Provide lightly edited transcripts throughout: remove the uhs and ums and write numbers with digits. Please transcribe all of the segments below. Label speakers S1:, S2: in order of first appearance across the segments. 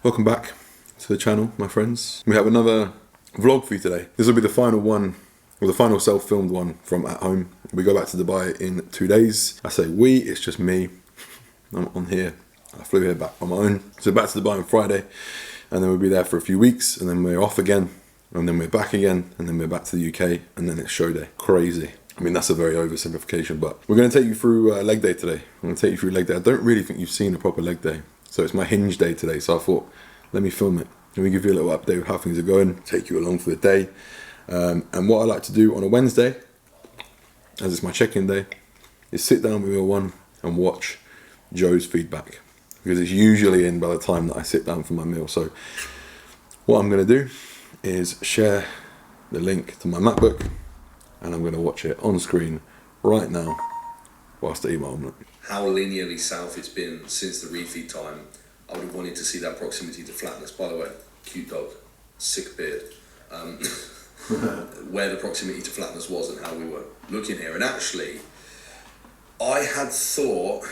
S1: Welcome back to the channel, my friends. We have another vlog for you today. This will be the final one, or the final self-filmed one from at home. We go back to Dubai in 2 days. I say we, it's just me. I'm on here. I flew here back on my own. So back to Dubai on Friday, and then we'll be there for a few weeks, and then we're off again, and then we're back again, and then we're back to the UK, and then it's show day. Crazy. I mean, that's a very oversimplification, but we're going to take you through leg day today. I'm going to take you through leg day. I don't really think you've seen a proper leg day. So it's my hinge day today, so I thought, let me film it. Let me give you a little update of how things are going, take you along for the day. And what I like to do on a Wednesday, as it's my check-in day, is sit down with meal one and watch Joe's feedback. Because it's usually in by the time that I sit down for my meal. So what I'm going to do is share the link to my MacBook, and I'm going to watch it on screen right now whilst I eat my omelette.
S2: How linearly south it's been since the refeed time. I would have wanted to see that proximity to flatness. By the way, cute dog, sick beard. Where the proximity to flatness was and how we were looking here. And actually, I had thought,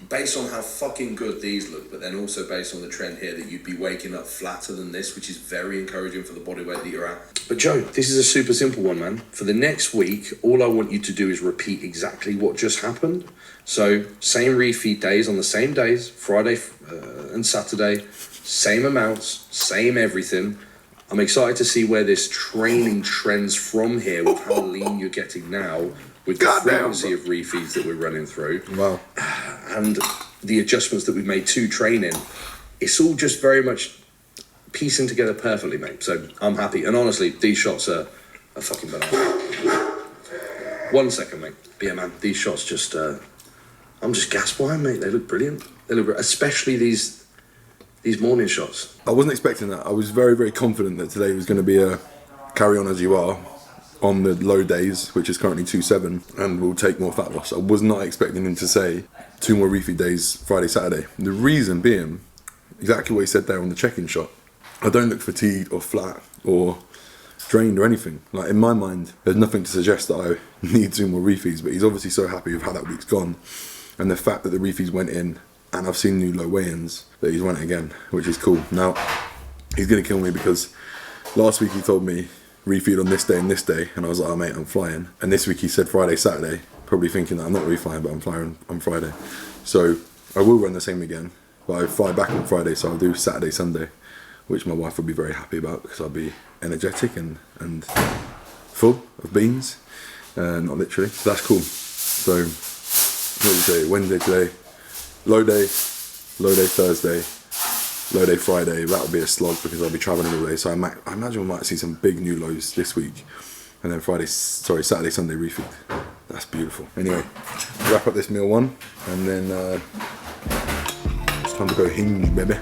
S2: based on how fucking good these look, but then also based on the trend here, that you'd be waking up flatter than this, which is very encouraging for the body weight that you're at. But Joe, this is a super simple one, man. For the next week, all I want you to do is repeat exactly what just happened. So, same refeed days on the same days, Friday and Saturday, same amounts, same everything. I'm excited to see where this training trends from here with how lean you're getting now, with the frequency of refeeds that we're running through.
S1: Wow.
S2: And the adjustments that we've made to training. It's all just very much piecing together perfectly, mate. So I'm happy. And honestly, these shots are fucking banana. 1 second, mate. But yeah, man, these shots just, I'm just gassed by them, mate. They look brilliant. They look, especially these morning shots.
S1: I wasn't expecting that. I was very, very confident that today was going to be a carry on as you are on the low days, which is currently 2.7, and we'll take more fat loss. I was not expecting him to say 2 more refeed days, Friday, Saturday. The reason being, exactly what he said there on the check-in shot. I don't look fatigued or flat or drained or anything. Like, in my mind, there's nothing to suggest that I need 2 more refeeds, but he's obviously so happy with how that week's gone, and the fact that the refeeds went in, and I've seen new low weigh-ins, that he's run it again, which is cool. Now, he's gonna kill me because last week he told me refeed on this day and this day, and I was like, oh mate, I'm flying. And this week he said Friday, Saturday, probably thinking that I'm not really flying, but I'm flying on Friday. So I will run the same again, but I fly back on Friday, so I'll do Saturday, Sunday, which my wife will be very happy about because I'll be energetic and full of beans, not literally. So that's cool. So what did we say? Wednesday today, low day Thursday, low day Friday. That'll be a slog because I'll be traveling all day. So I imagine we might see some big new lows this week, and then Saturday, Sunday refeed. That's beautiful. Anyway, wrap up this meal one, and then it's time to go hinge, baby.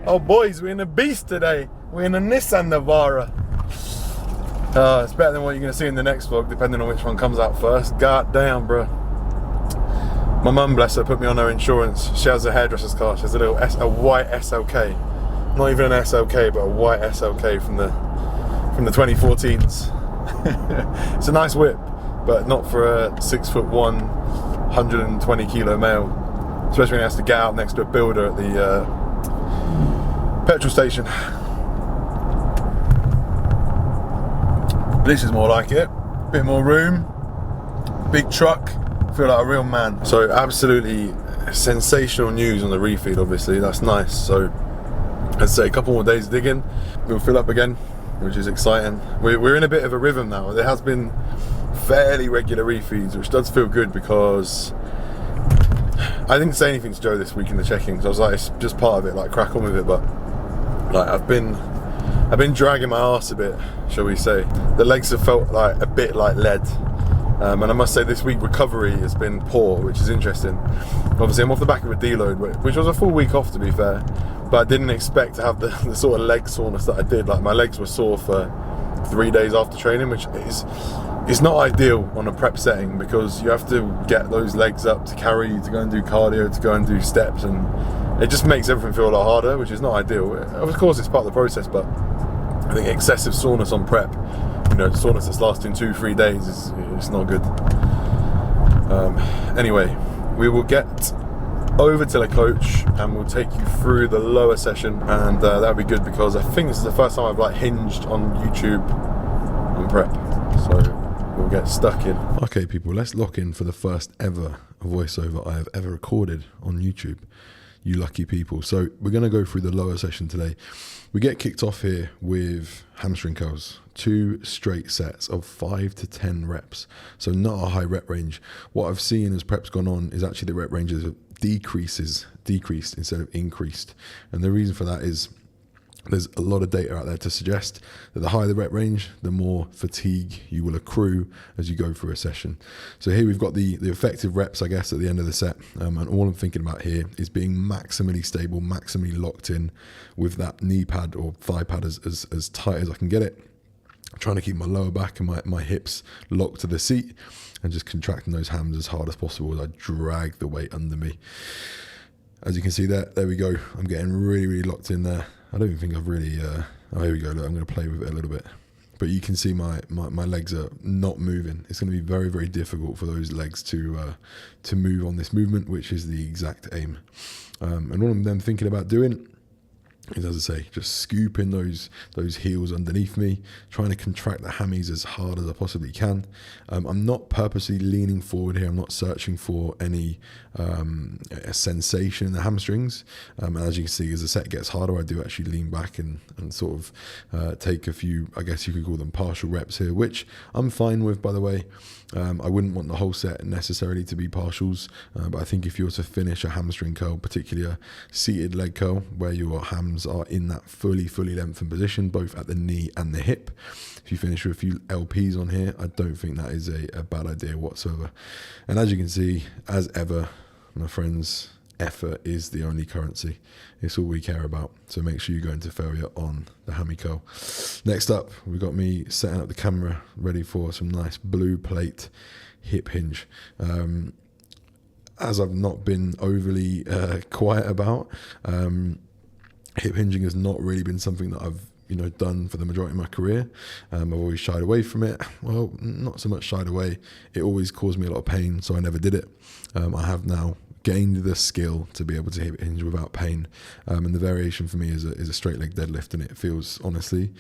S3: Oh boys, we're in a beast today. We're in a Nissan Navara. It's better than what you're going to see in the next vlog, depending on which one comes out first. God damn, bro. My mum, bless her, put me on her insurance. She has a hairdresser's car. She has a white SLK. Not even an SLK, but a white SLK from the 2014s. It's a nice whip, but not for a 6'1", 120 kilo male. Especially when he has to get out next to a builder at the petrol station. This is more like it. Bit more room, big truck, feel like a real man. So absolutely sensational news on the refeed, obviously, that's nice. So I'd say a couple more days digging, we'll fill up again, which is exciting. We're in a bit of a rhythm now. There has been fairly regular refeeds, which does feel good because I didn't say anything to Joe this week in the check-in because I was like, it's just part of it, like crack on with it. But like I've been dragging my arse a bit, shall we say. The legs have felt like a bit like lead, and I must say this week recovery has been poor, which is interesting. Obviously I'm off the back of a deload, which was a full week off to be fair, but I didn't expect to have the sort of leg soreness that I did. Like my legs were sore for 3 days after training, which it's not ideal on a prep setting because you have to get those legs up to carry, to go and do cardio, to go and do steps, and it just makes everything feel a lot harder, which is not ideal. Of course, it's part of the process, but I think excessive soreness on prep, soreness that's lasting 2-3 days, it's not good. Anyway, we will get over to the coach and we'll take you through the lower session, and that'll be good because I think this is the first time I've hinged on YouTube on prep, so we'll get stuck in. Okay people, let's lock in for the first ever voiceover I have ever recorded on YouTube. You lucky people. So we're going to go through the lower session today. We get kicked off here with hamstring curls, 2 straight sets of 5 to 10 reps. So not a high rep range. What I've seen as prep's gone on is actually the rep ranges decreased instead of increased. And the reason for that is there's a lot of data out there to suggest that the higher the rep range, the more fatigue you will accrue as you go through a session. So here we've got the effective reps, I guess, at the end of the set. And all I'm thinking about here is being maximally stable, maximally locked in with that knee pad or thigh pad as tight as I can get it. I'm trying to keep my lower back and my hips locked to the seat and just contracting those hams as hard as possible as I drag the weight under me. As you can see there we go. I'm getting really, really locked in there. I don't even think I've really, oh here we go, look, I'm going to play with it a little bit. But you can see my legs are not moving. It's going to be very, very difficult for those legs to move on this movement, which is the exact aim. And what I'm then thinking about doing is, as I say, just scooping those heels underneath me, trying to contract the hammies as hard as I possibly can. I'm not purposely leaning forward here. I'm not searching for any a sensation in the hamstrings. And as you can see, as the set gets harder, I do actually lean back and sort of take a few, I guess you could call them partial reps here, which I'm fine with, by the way. I wouldn't want the whole set necessarily to be partials, but I think if you were to finish a hamstring curl, particularly a seated leg curl, where your hams are in that fully lengthened position, both at the knee and the hip, if you finish with a few LPs on here, I don't think that is a bad idea whatsoever. And as you can see, as ever, my friends, effort is the only currency. It's all we care about. So make sure you go into failure on the hammy curl. Next up, we've got me setting up the camera ready for some nice blue plate hip hinge. As I've not been overly quiet about, hip hinging has not really been something that I've done for the majority of my career. I've always shied away from it. Well, not so much shied away. It always caused me a lot of pain, so I never did it. I have now gained the skill to be able to hip hinge without pain, and the variation for me is a straight leg deadlift, and it feels honestly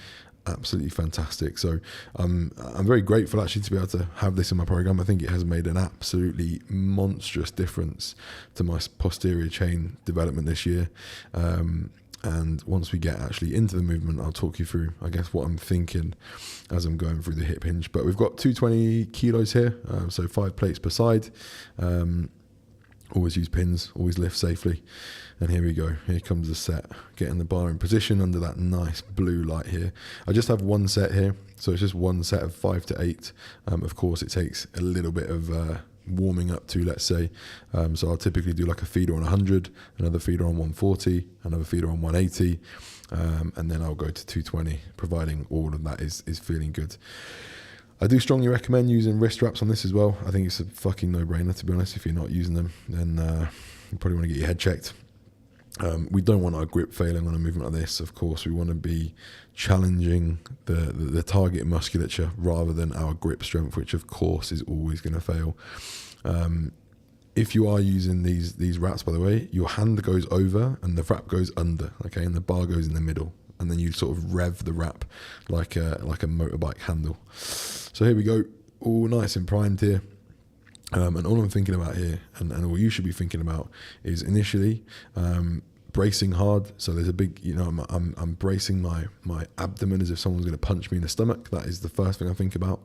S3: absolutely fantastic. So I'm very grateful actually to be able to have this in my program. I think it has made an absolutely monstrous difference to my posterior chain development this year. And once we get actually into the movement, I'll talk you through, I guess, what I'm thinking as I'm going through the hip hinge. But we've got 220 kilos here, so 5 plates per side. Always use pins, always lift safely. And here we go. Here comes the set. Getting the bar in position under that nice blue light here. I just have one set here, so it's just one set of 5 to 8. Of course, it takes a little bit of warming up to, let's say. So I'll typically do like a feeder on 100, another feeder on 140, another feeder on 180, and then I'll go to 220, providing all of that is feeling good. I do strongly recommend using wrist wraps on this as well. I think it's a fucking no-brainer, to be honest. If you're not using them, then you probably want to get your head checked. We don't want our grip failing on a movement like this. Of course, we want to be challenging the target musculature rather than our grip strength, which of course is always going to fail. If you are using these wraps, by the way, your hand goes over and the wrap goes under, okay, and the bar goes in the middle, and then you sort of rev the wrap like a motorbike handle. So here we go, all nice and primed here. And all I'm thinking about here, and all you should be thinking about, is initially bracing hard. So there's a big, I'm bracing my abdomen as if someone's going to punch me in the stomach. That is the first thing I think about.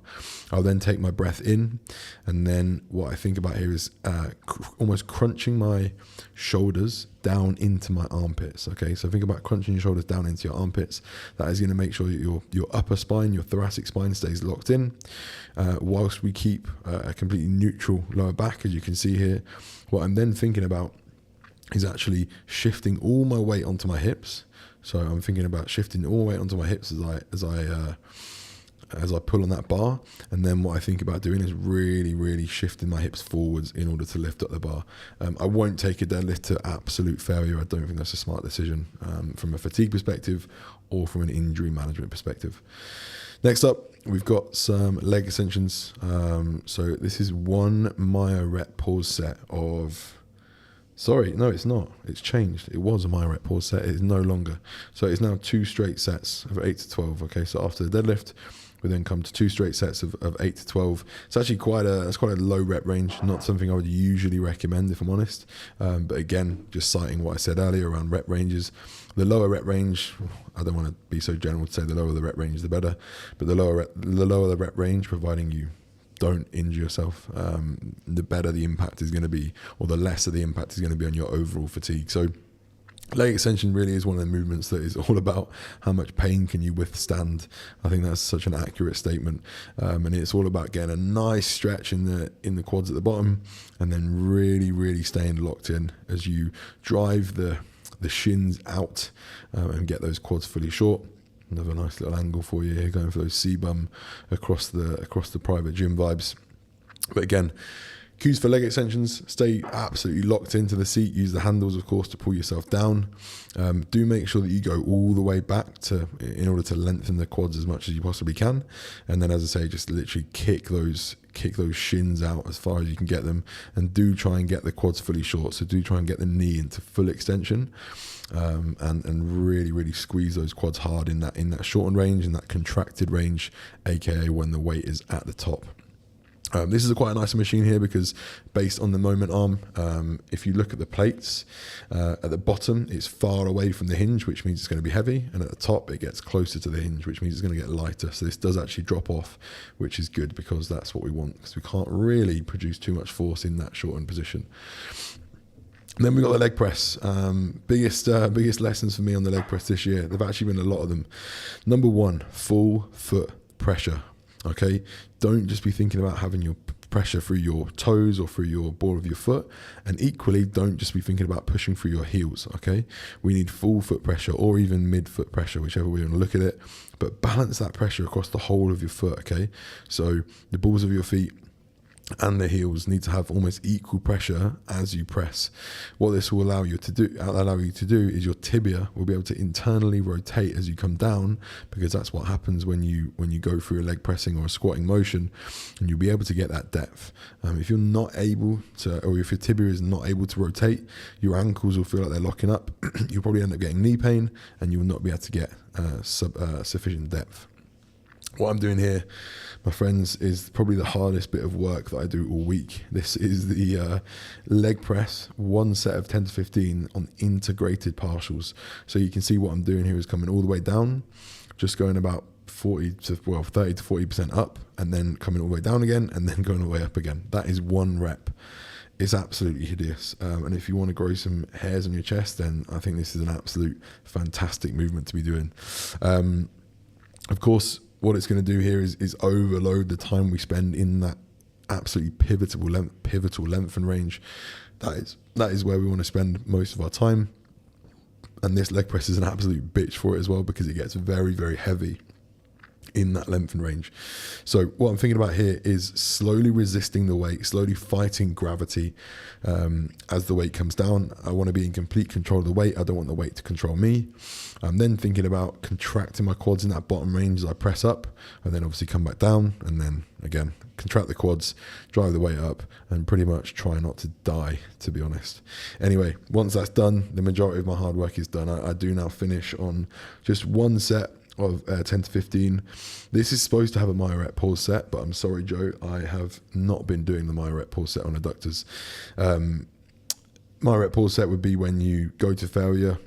S3: I'll then take my breath in, and then what I think about here is almost crunching my shoulders down into my armpits. Okay, so think about crunching your shoulders down into your armpits. That is going to make sure that your upper spine, your thoracic spine, stays locked in, whilst we keep a completely neutral lower back, as you can see here. What I'm then thinking about is actually shifting all my weight onto my hips. So I'm thinking about shifting all my weight onto my hips as as I pull on that bar. And then what I think about doing is really shifting my hips forwards in order to lift up the bar. I won't take a deadlift to absolute failure. I don't think that's a smart decision from a fatigue perspective or from an injury management perspective. Next up, we've got some leg extensions. So this is one Myo rep pause set of... Sorry, no, it's not. It's changed. It was a Myo rep pause set. It is no longer. So it's now 2 straight sets of 8 to 12. Okay, so after the deadlift, we then come to 2 straight sets of 8 to 12. It's actually quite a low rep range. Not something I would usually recommend, if I'm honest. But again, just citing what I said earlier around rep ranges. The lower rep range, I don't want to be so general to say the lower the rep range, the better. But the lower the rep range, providing you don't injure yourself, the better the impact is going to be, or the lesser the impact is going to be on your overall fatigue. So leg extension really is one of the movements that is all about how much pain can you withstand. I think that's such an accurate statement, and it's all about getting a nice stretch in the quads at the bottom, and then really staying locked in as you drive the shins out and get those quads fully short. Another nice little angle for you here, going for those C-bum across the private gym vibes. But again, cues for leg extensions: stay absolutely locked into the seat. Use the handles, of course, to pull yourself down. Do make sure that you go all the way back in order to lengthen the quads as much as you possibly can. And then, as I say, just literally kick those shins out as far as you can get them, and do try and get the quads fully short. So do try and get the knee into full extension, and really squeeze those quads hard in that shortened range, in that contracted range, aka when the weight is at the top. This is quite a nice machine here because based on the moment arm, if you look at the plates, at the bottom it's far away from the hinge, which means it's going to be heavy, and at the top it gets closer to the hinge, which means it's going to get lighter. So this does actually drop off, which is good because that's what we want, because we can't really produce too much force in that shortened position. Then we've got the leg press. Biggest lessons for me on the leg press this year. There've actually been a lot of them. Number one, full foot pressure. Okay, don't just be thinking about having your pressure through your toes or through your ball of your foot, and equally don't just be thinking about pushing through your heels. Okay, we need full foot pressure, or even mid foot pressure, whichever way you want to look at it, but balance that pressure across the whole of your foot. Okay, so the balls of your feet and the heels need to have almost equal pressure as you press. What this will allow you to do is your tibia will be able to internally rotate as you come down, because that's what happens when you go through a leg pressing or a squatting motion, and you'll be able to get that depth. If you're not able to, or if your tibia is not able to rotate, your ankles will feel like they're locking up. You'll probably end up getting knee pain, and you will not be able to get sufficient depth. What I'm doing here, my friends, is probably the hardest bit of work that I do all week. This is the leg press, one set of 10 to 15 on integrated partials. So you can see what I'm doing here is coming all the way down, just going about 30 to 40% up, and then coming all the way down again, and then going all the way up again. That is one rep. It's absolutely hideous. And if you want to grow some hairs on your chest, then I think this is an absolute fantastic movement to be doing. Of course, what it's going to do here is overload the time we spend in that absolutely pivotal length and range. That is where we want to spend most of our time. And this leg press is an absolute bitch for it as well, because it gets very heavy in that length and range. So what I'm thinking about here is slowly resisting the weight, slowly fighting gravity as the weight comes down. I want to be in complete control of the weight. I don't want the weight to control me. I'm then thinking about contracting my quads in that bottom range as I press up, and then obviously come back down, and then again contract the quads, drive the weight up, and pretty much try not to die, to be honest. Anyway, once that's done, the majority of my hard work is done. I do now finish on just one set of 10 to 15. This is supposed to have a Myo rep pause set, but I'm sorry, Joe, I have not been doing the Myo rep pause set on adductors. Myo rep pause set would be when you go to failure,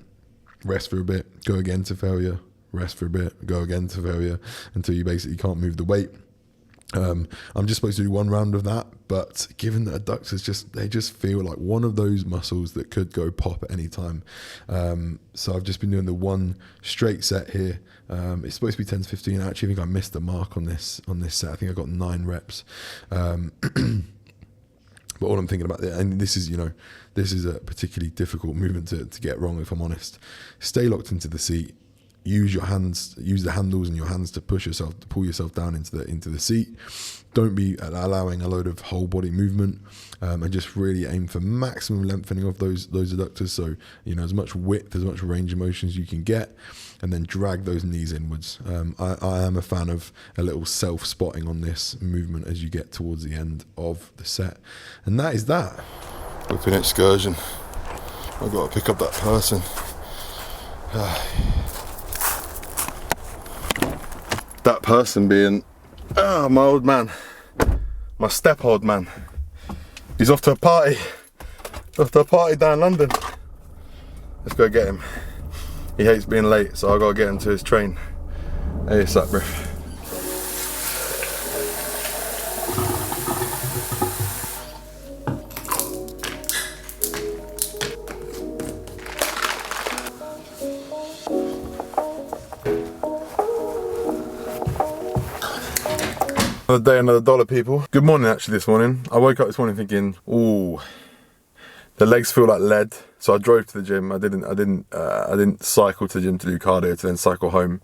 S3: rest for a bit, go again to failure, rest for a bit, go again to failure, until you basically can't move the weight. I'm just supposed to do one round of that, but given that adductors just feel like one of those muscles that could go pop at any time. So I've just been doing the one straight set here. It's supposed to be 10 to 15. I actually think I missed the mark on this set. I think I got 9 reps. But all I'm thinking about there, and this is a particularly difficult movement to get wrong, if I'm honest. Stay locked into the seat. use your hands, use the handles in your hands to pull yourself down into the seat. Don't be allowing a load of whole body movement, and just really aim for maximum lengthening of those adductors. So, you know, as much width, as much range of motion as you can get, and then drag those knees inwards. I am a fan of a little self-spotting on this movement as you get towards the end of the set. And that is that. Flipping excursion. I've got to pick up that person. That person being my old man, my step old man. He's off to a party. Down London. Let's go get him. He hates being late, so I gotta get him to his train. Hey, what's up, bro? Another day, another dollar, people. Good morning, actually, this morning. I woke up this morning thinking, ooh, the legs feel like lead. So I drove to the gym. I didn't cycle to the gym to do cardio to then cycle home.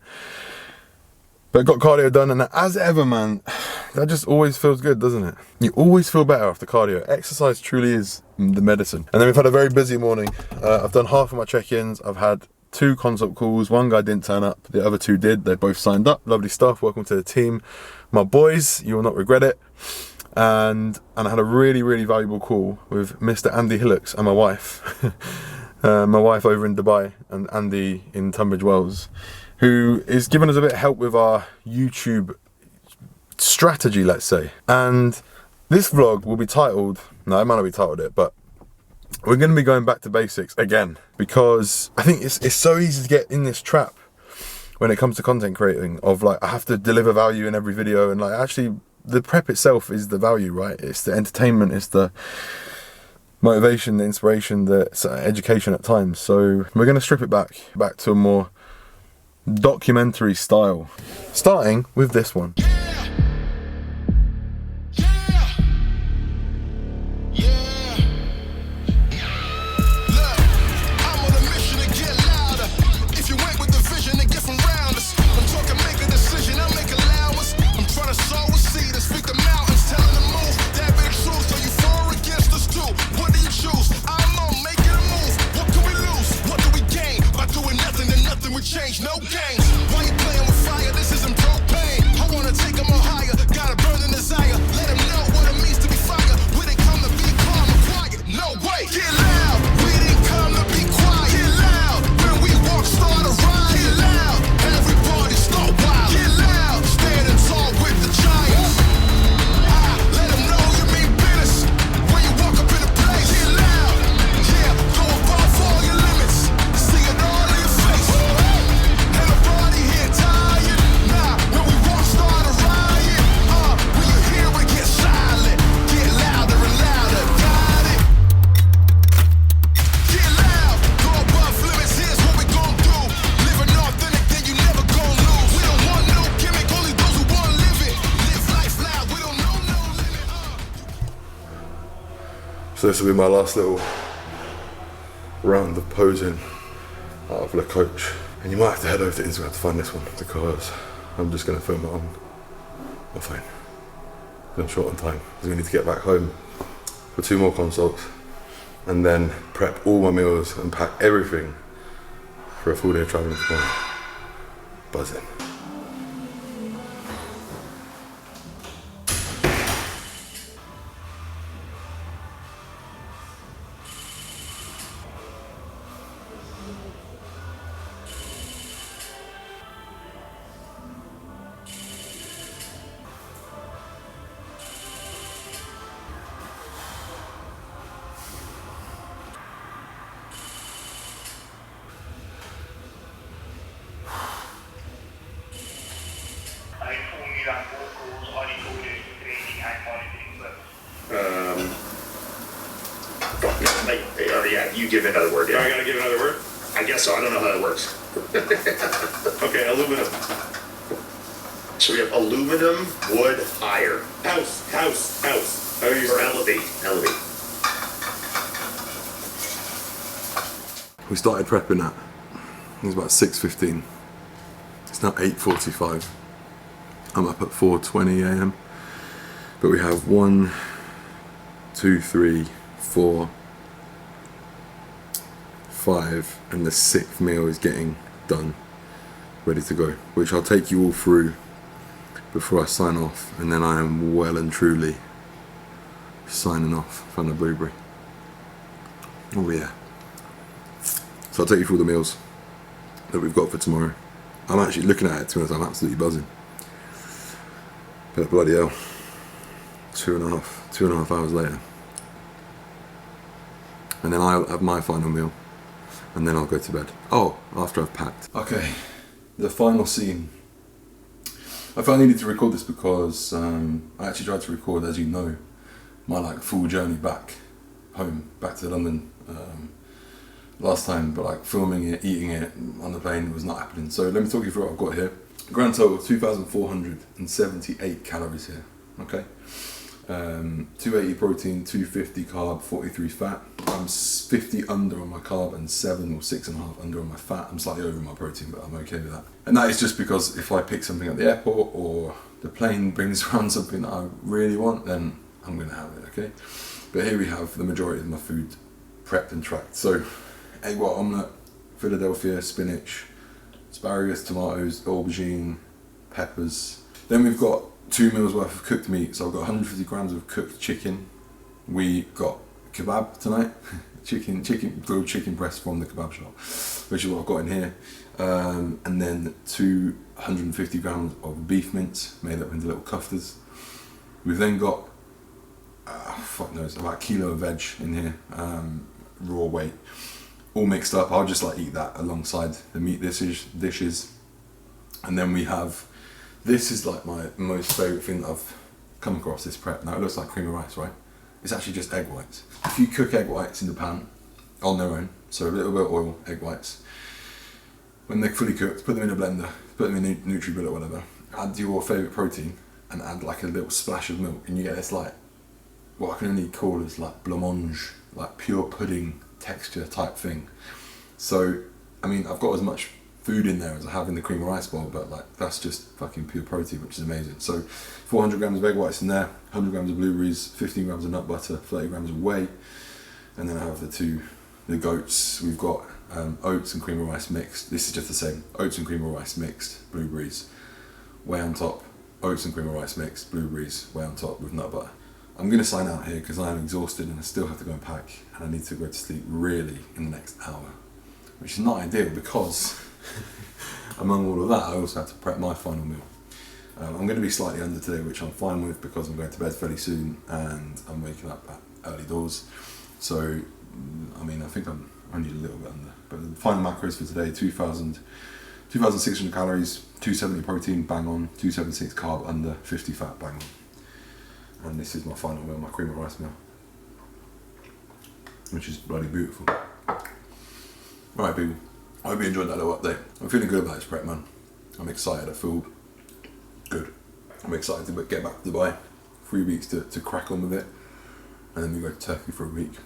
S3: But got cardio done, and as ever, man, that just always feels good, doesn't it? You always feel better after cardio. Exercise truly is the medicine. And then we've had a very busy morning. I've done half of my check-ins. I've had 2 consult calls. One guy didn't turn up. The other 2 did. They both signed up. Lovely stuff. Welcome to the team. My boys, you will not regret it. And I had a really, really valuable call with Mr. Andy Hillocks and my wife. My wife over in Dubai and Andy in Tunbridge Wells, who is giving us a bit of help with our YouTube strategy, let's say. And this vlog will be titled, no, I might not be titled it, but we're going to be going back to basics again, because I think it's so easy to get in this trap when it comes to content creating of like, I have to deliver value in every video, and like actually the prep itself is the value, right? It's the entertainment, it's the motivation, the inspiration, the education at times. So we're going to strip it back to a more documentary style, starting with this one. So this will be my last little round of posing out of the coach. And you might have to head over to Instagram to find this one, because I'm just going to film it on my phone. I'm short on time, because we need to get back home for 2 more consults, and then prep all my meals and pack everything for a full day of travelling tomorrow. Buzzing.
S4: You give another word. Yeah.
S5: I gotta give another word?
S4: I guess so. I don't know how that works.
S5: Okay, aluminum.
S4: So we have aluminum, wood, iron.
S5: House. How do you
S4: Or
S5: say?
S4: elevate.
S1: We started prepping at, it was about 6:15. It's now 8:45. I'm up at 4:20 a.m. But we have 1, 2, 3, 4, 5, and the 6th meal is getting done, ready to go, which I'll take you all through before I sign off, and then I am well and truly signing off from the Blueberry. Oh yeah. So I'll take you through the meals that we've got for tomorrow. I'm actually looking at it, to be honest, I'm absolutely buzzing. But bloody hell, 2.5 hours later. And then I'll have my final meal, and then I'll go to bed. Oh, after I've packed. Okay, the final scene. I felt I needed to record this because I actually tried to record, as you know, my like full journey back home, back to London last time, but like filming it, eating it on the plane was not happening. So let me talk you through what I've got here. Grand total 2,478 calories here. Okay, 280 protein, 250 carb, 43 fat. I'm 50 under on my carb and 7 or 6.5 under on my fat. I'm slightly over my protein, but I'm okay with that. And that is just because if I pick something at the airport or the plane brings around something that I really want, then I'm gonna have it, okay? But here we have the majority of my food prepped and tracked. So, egg white omelette, Philadelphia, spinach, asparagus, tomatoes, aubergine, peppers. Then we've got 2 meals worth of cooked meat. So I've got 150 grams of cooked chicken. We got kebab tonight, grilled chicken breast from the kebab shop, which is what I've got in here. And then 250 grams of beef mince made up into little cufters. We've then got fuck knows, about a kilo of veg in here, raw weight, all mixed up. I'll just like eat that alongside the meat dishes. And then we have, this is like my most favourite thing that I've come across this prep. Now it looks like cream of rice, right? It's actually just egg whites. If you cook egg whites in the pan on their own, so a little bit of oil, egg whites, when they're fully cooked, put them in a blender, put them in NutriBullet or whatever, add your favourite protein and add like a little splash of milk, and you get this like, what I can only call as like blancmange, like pure pudding texture type thing. So, I mean, I've got as much food in there as I have in the cream of rice bowl, but like that's just fucking pure protein, which is amazing. So 400 grams of egg whites in there, 100 grams of blueberries, 15 grams of nut butter, 30 grams of whey, and then I have the goats. We've got oats and cream of rice mixed. This is just the same, oats and cream of rice mixed, blueberries, whey on top, oats and cream of rice mixed, blueberries, whey on top with nut butter. I'm going to sign out here because I am exhausted and I still have to go and pack, and I need to go to sleep really in the next hour, which is not ideal because among all of that I also have to prep my final meal. I'm going to be slightly under today, which I'm fine with because I'm going to bed fairly soon and I'm waking up at early doors. So, I mean, I think I'm only a little bit under. But the final macros for today, 2,600 calories, 270 protein, bang on, 276 carb, under, 50 fat, bang on. And this is my final meal, my cream of rice meal, which is bloody beautiful. Alright people, I hope you enjoyed that little update. I'm feeling good about this prep, man. I'm excited, I feel good. I'm excited to get back to Dubai, 3 weeks to crack on with it, and then we go to Turkey for a week.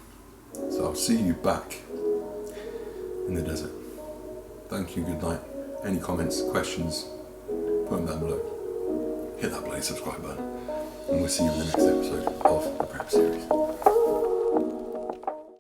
S1: So I'll see you back in the desert. Thank you, good night. Any comments, questions, put them down below. Hit that bloody subscribe button. And we'll see you in the next episode of the Prep Series.